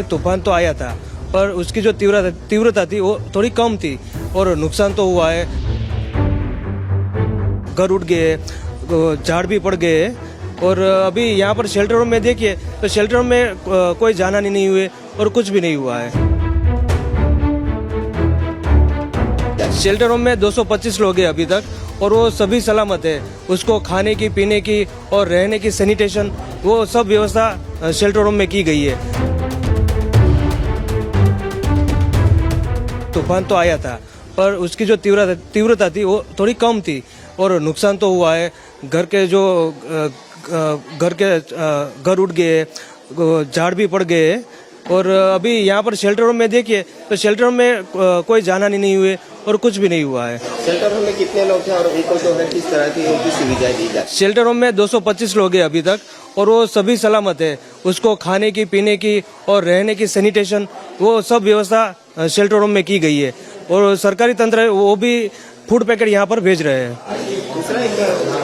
तूफान तो आया था पर उसकी जो तीव्रता थी वो थोड़ी कम थी और नुकसान तो हुआ है। घर उड़ गए, झाड़ भी पड़ गए और अभी यहाँ पर शेल्टर होम में देखिए तो शेल्टर होम में कोई जाना नहीं हुए और कुछ भी नहीं हुआ है। शेल्टर होम में 225 लोग हैं अभी तक और वो सभी सलामत है। उसको खाने की, पीने की और रहने की, सैनिटेशन, वो सब व्यवस्था शेल्टर होम में की गई है। तूफान तो आया था पर उसकी जो तीव्रता थी वो थोड़ी कम थी और नुकसान तो हुआ है। घर उड़ गए, झाड़ भी पड़ गए और अभी यहाँ पर शेल्टर होम में देखिए तो शेल्टर होम में कोई जाना नहीं हुए और कुछ भी नहीं हुआ है। शेल्टर होम में कितने लोग थे और उनको जो है किस तरह की उनकी सुविधाएं दी जाए? शेल्टर होम में 225 लोग हैं अभी तक और वो सभी सलामत है। उसको खाने की, पीने की और रहने की, सैनिटेशन, वो सब व्यवस्था शेल्टर होम में की गई है और सरकारी तंत्र है वो भी फूड पैकेट यहाँ पर भेज रहे हैं। दूसरा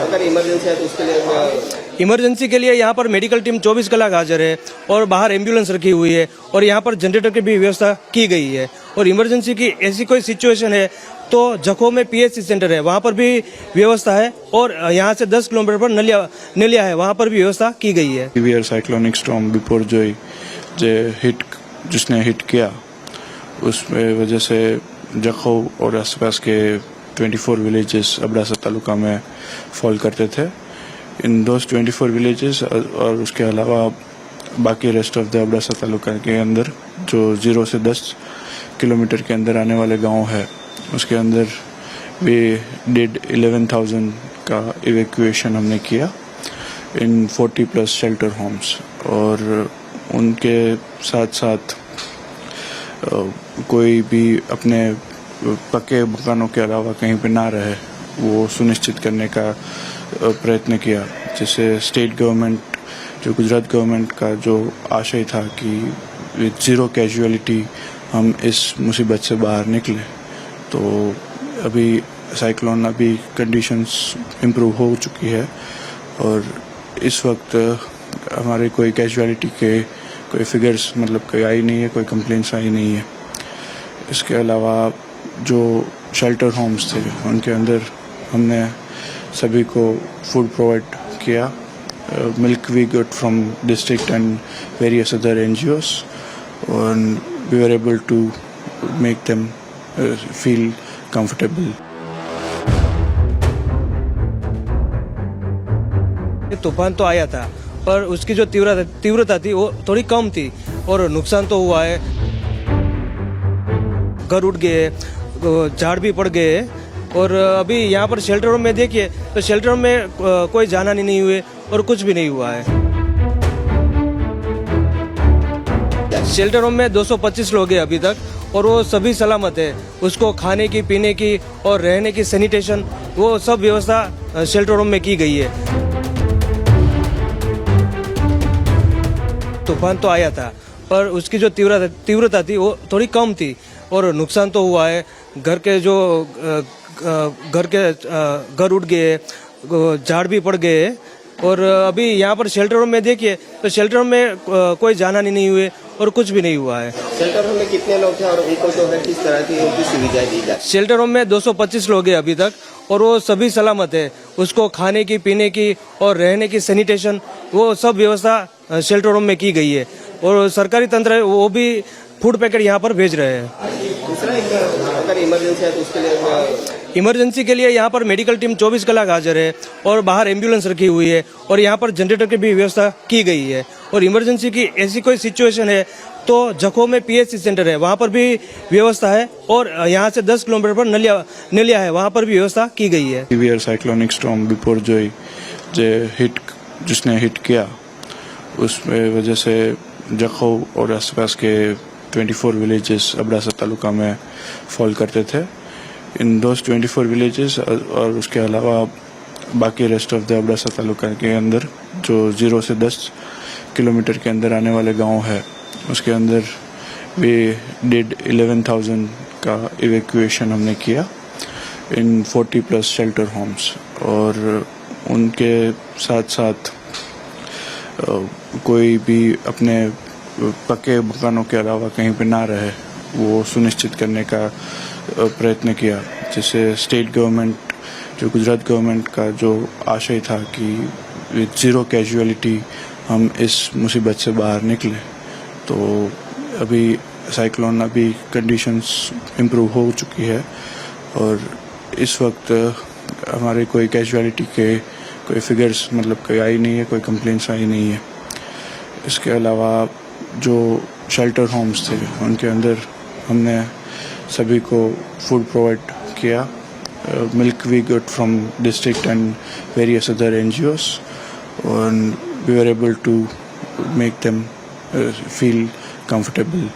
अगर इमरजेंसी है तो उसके लिए इमरजेंसी के लिए यहाँ पर मेडिकल टीम 24 कलाक हाजिर है और बाहर एम्बुलेंस रखी हुई है और यहाँ पर जनरेटर की भी व्यवस्था की गई है। और इमरजेंसी की ऐसी कोई सिचुएशन है तो जखो में PHC सेंटर है, वहाँ पर भी व्यवस्था है और यहाँ से 10 किलोमीटर पर नलिया है, वहाँ पर भी व्यवस्था की गई है। सीवियर साइक्लोनिक स्टॉर्म बिपरजॉय जिसने हिट किया उस वजह से जखो और आसपास के 24 विलेजेस अबडासा तालुका में फॉल करते थे। इन दोस्त 24 विलेजेस और उसके अलावा बाकी rest of the Abdasa taluka के अंदर जो 0 से 10 किलोमीटर के अंदर आने वाले गांव है उसके अंदर वी डिड 11,000 का इवैक्यूएशन हमने किया इन 40+ शेल्टर होम्स। और उनके साथ साथ कोई भी अपने पक्के मकानों के अलावा कहीं पे ना रहे वो सुनिश्चित करने का प्रयत्न किया, जिससे स्टेट गवर्नमेंट जो गुजरात गवर्नमेंट का जो आशय था कि विद 0 कैजुअलिटी हम इस मुसीबत से बाहर निकले। तो अभी साइक्लोन अभी कंडीशंस इम्प्रूव हो चुकी है और इस वक्त हमारे कोई कैजुअलिटी के कोई फिगर्स मतलब कोई आई नहीं है, कोई कंप्लेंट्स आई नहीं है। इसके अलावा जो शेल्टर होम्स थे उनके अंदर हमने सभी को फूड प्रोवाइड किया। Milk we got from district and various other NGOs and we were able to make them feel comfortable. तूफान तो आया था पर उसकी जो तीव्रता थी वो थोड़ी कम थी और नुकसान तो हुआ है। घर उड़ गए, झाड़ भी पड़ गए और अभी यहाँ पर शेल्टर होम में देखिए तो शेल्टर होम में कोई जाना नहीं हुए और कुछ भी नहीं हुआ है। शेल्टर होम में 225 लोग हैं अभी तक और वो सभी सलामत है। उसको खाने की, पीने की और रहने की, सैनिटेशन, वो सब व्यवस्था शेल्टर होम में की गई है। तूफान तो आया था पर उसकी जो तीव्रता थी वो थोड़ी कम थी और नुकसान तो हुआ है। घर उड़ गए, झाड़ भी पड़ गए और अभी यहाँ पर शेल्टर होम में देखिए तो शेल्टर होम में कोई जाना नहीं हुए और कुछ भी नहीं हुआ है। शेल्टर होम में कितने लोग थे और उनको जो है किस तरह की उनकी सुविधाएं दी जाए? शेल्टर होम में 225 लोग हैं अभी तक और वो सभी सलामत है। उसको खाने की, पीने की और रहने की, सैनिटेशन, वो सब व्यवस्था शेल्टर होम में की गई है और सरकारी तंत्र है वो भी फूड पैकेट यहाँ पर भेज रहे हैं। दूसरा अगर इमरजेंसी है तो उसके लिए इमरजेंसी के लिए यहाँ पर मेडिकल टीम 24 कलाक हाजिर है और बाहर एम्बुलेंस रखी हुई है और यहाँ पर जनरेटर की भी व्यवस्था की गई है। और इमरजेंसी की ऐसी कोई सिचुएशन है तो जखो में PHC सेंटर है, वहाँ पर भी व्यवस्था है और यहाँ से 10 किलोमीटर पर नलिया है, वहाँ पर भी व्यवस्था की गई है। सीवियर साइक्लोनिक स्टॉर्म बिपरजॉय जिसने हिट किया उस वजह से जखो और आसपास के 24 विलेजेस अबडासा तालुका में फॉल करते थे। इन दोस्त 24 विलेजेस और उसके अलावा बाकी rest of the Abdasa taluka के अंदर जो 0 से 10 किलोमीटर के अंदर आने वाले गांव है उसके अंदर वी डिड 11,000 का इवैक्यूएशन हमने किया इन 40+ शेल्टर होम्स। और उनके साथ साथ कोई भी अपने पक्के मकानों के अलावा कहीं पे ना रहे वो सुनिश्चित करने का प्रयत्न किया, जिससे स्टेट गवर्नमेंट जो गुजरात गवर्नमेंट का जो आशय था कि विद ज़ीरो कैजुअलिटी हम इस मुसीबत से बाहर निकले। तो अभी साइक्लोन अभी कंडीशंस इम्प्रूव हो चुकी है और इस वक्त हमारे कोई कैजुअलिटी के कोई फिगर्स मतलब कोई आई नहीं है, कोई कंप्लेंट्स आई नहीं है। इसके अलावा जो शेल्टर होम्स थे उनके अंदर हमने सभी को फूड प्रोवाइड किया। Milk we got from district and various other NGOs and we were able to make them feel comfortable.